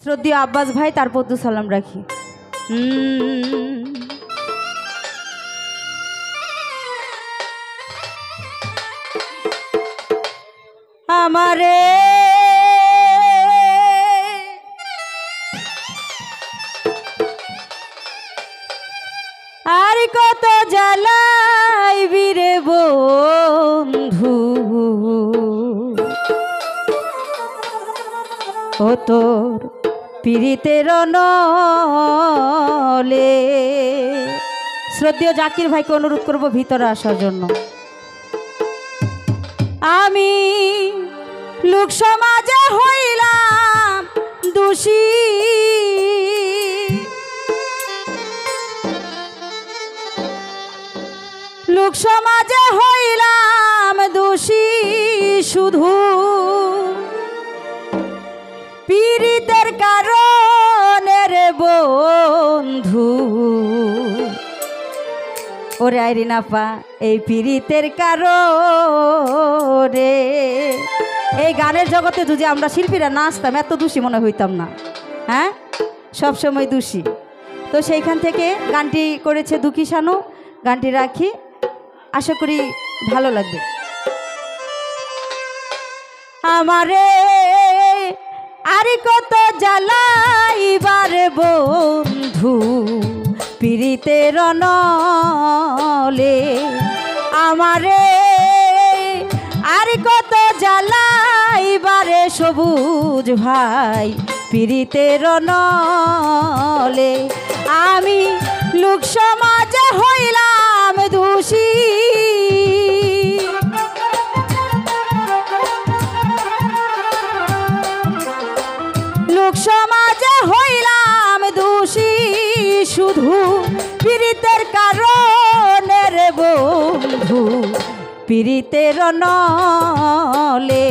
শ্রদ্ধেয় আব্বাস ভাই তার প্রতি সালাম রাখি। আমারে আর কত জ্বালাইবি রে বন্ধু, ও তোর পীড়িতের নলে। শ্রদ্ধেয় জাকির ভাইকে অনুরোধ করব ভিতরে আসার জন্য। আমি লোক সমাজে হইলাম দোষী, লোক সমাজে হইলাম দোষী, শুধু পীড়িতের কারণে রে বন্ধু। ওরে আইরিনাপা এই পীড়িতের কারণে। এই গানের জগতে যদি আমরা শিল্পীরা নাচতাম এত দোষী মনে হইতাম না, হ্যাঁ সবসময় দোষী। তো সেইখান থেকে গানটি করেছে দুঃখী শানু, গানটি রাখি, আশা করি ভালো লাগবে। আমারে আর কত জ্বালাইবার বন্ধু পীড়িতের নলে, আমারে আর কত জ্বালাইবারে সবুজ ভাই পীড়িতের নলে। আমি লোক সমাজে হইলাম দোষী, লোক সমাজে হইলাম দোষী, শুধু পীড়িতের কারণে রে বন্ধু পীড়িতের নলে।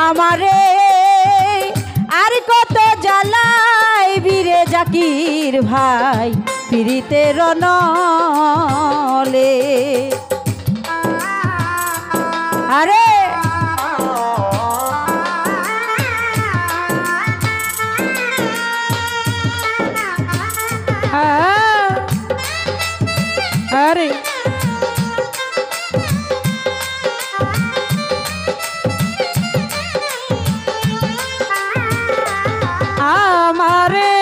আমারে আর কত জ্বালাইবি রে জাকির ভাই পীড়িতের নলে। আরে আরে আমারে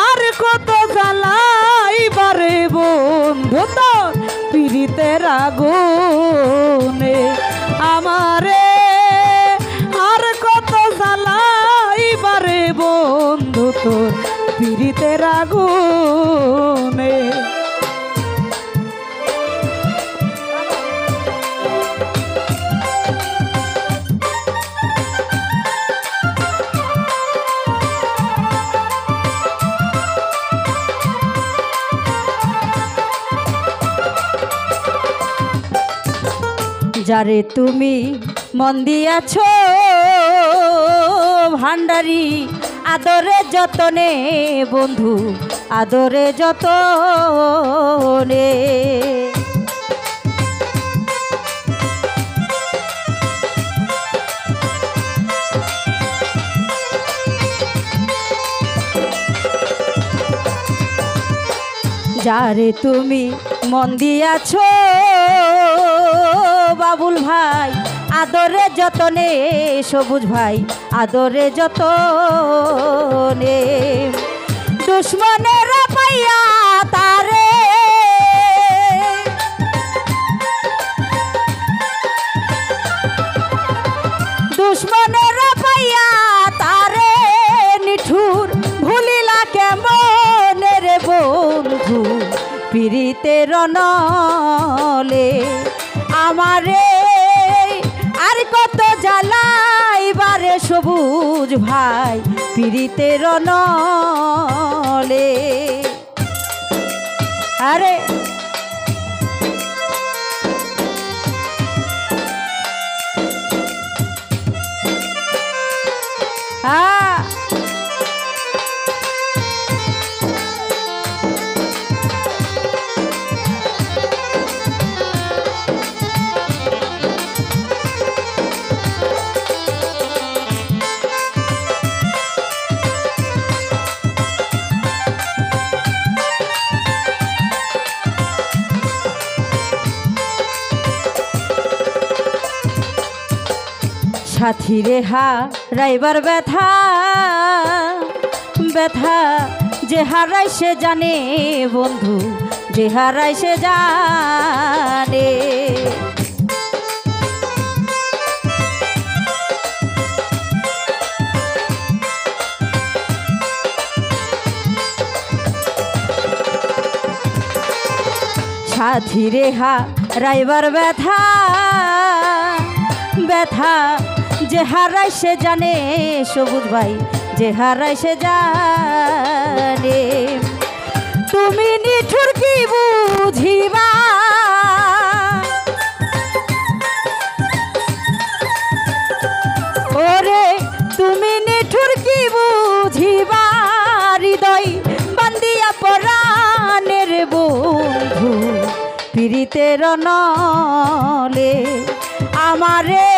আর কত জ্বালাইবারে বন্ধু তোর পীড়িতের আগুনে। আমারে আর কত জ্বালাইবারে বন্ধু তোর পীড়িতের আগুনে। যারে তুমি মন দিয়াছ ভান্ডারি আদরে যতনে বন্ধু আদরে যতনে। যারে তুমি মন দিয়াছ বাবুল ভাই আদরে যতনে, সবুজ ভাই আদরে যতনে। দুশ্মনের পাইয়া তারে দুশ্মনের পাইয়া তারে নিঠুর ভুলিলা কেমন রে বন্ধু পীড়িতের নলে। আমারে আর কত জ্বালাইবারে সবুজ ভাই পীড়িতের নলে। আরে সাথী রে হারাইবার ব্যথা ব্যথা যে হারাই সে জানে বন্ধু, যে হারাই সে জানে। সাথী রে হারাইবার ব্যথা ব্যথা যে হারাই সে জানে, সবুজ ভাই যে হারাই সে জানে। তুমি নিঠুর কি বুঝিবা, ওরে তুমি নিঠুর কি বুঝিবা, হৃদয় বান্দিয়া পরাণের বন্ধু পীড়িতের নলে আমারে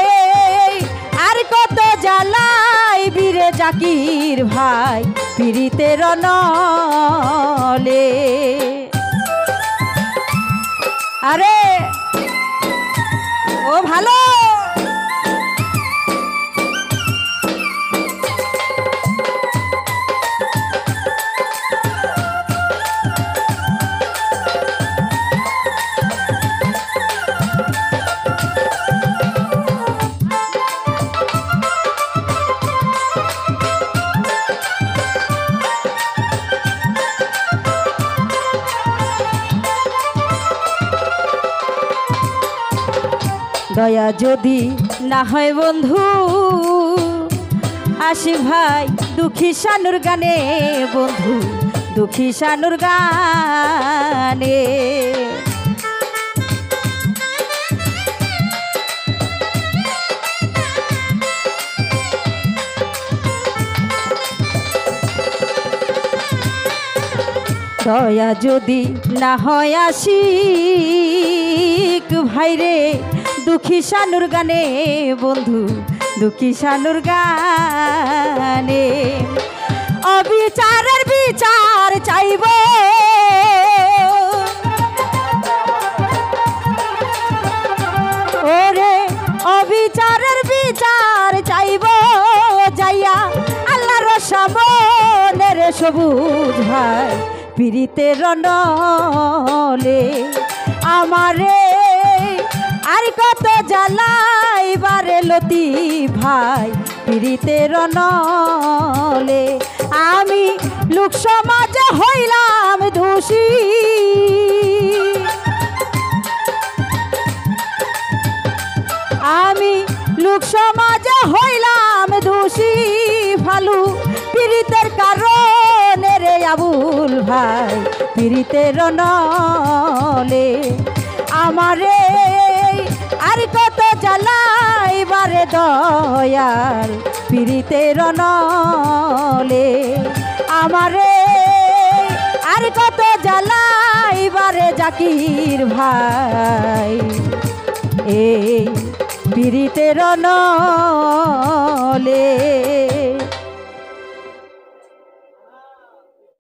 আর কত জ্বালাই বীরে জাকির ভাই পীড়িতের নলে। আরে ও ভালো দয়া যদি না হয় বন্ধু, আসি ভাই দুঃখী শানুর গানে বন্ধু, দুঃখী শানুর গানে। দয়া যদি না হয় আশিক ভাইরে দুঃখী শানুর গানে বন্ধু, দুঃখী শানুর গানে। অবিচারের বিচার চাইব, ওরে অবিচারের বিচার চাইব যাইয়া আল্লাহর সামনে রে সবুজ ভাই পীড়িতের নলে আমারে আর কত জ্বালাইবারে লতি ভাই পীড়িতের নলে। আমি লোক সমাজে হইলাম দোষী, আমি লোক সমাজে হইলাম দোষী, ভালু পীড়িতের কারণে রে আবুল ভাই পীড়িতের নলে আমারে আর কত জ্বালাইবারে দয়াল পীড়িতের নলে আমারে আর কত জ্বালাইবারে জাকির ভাই এই পীড়িতের নলে।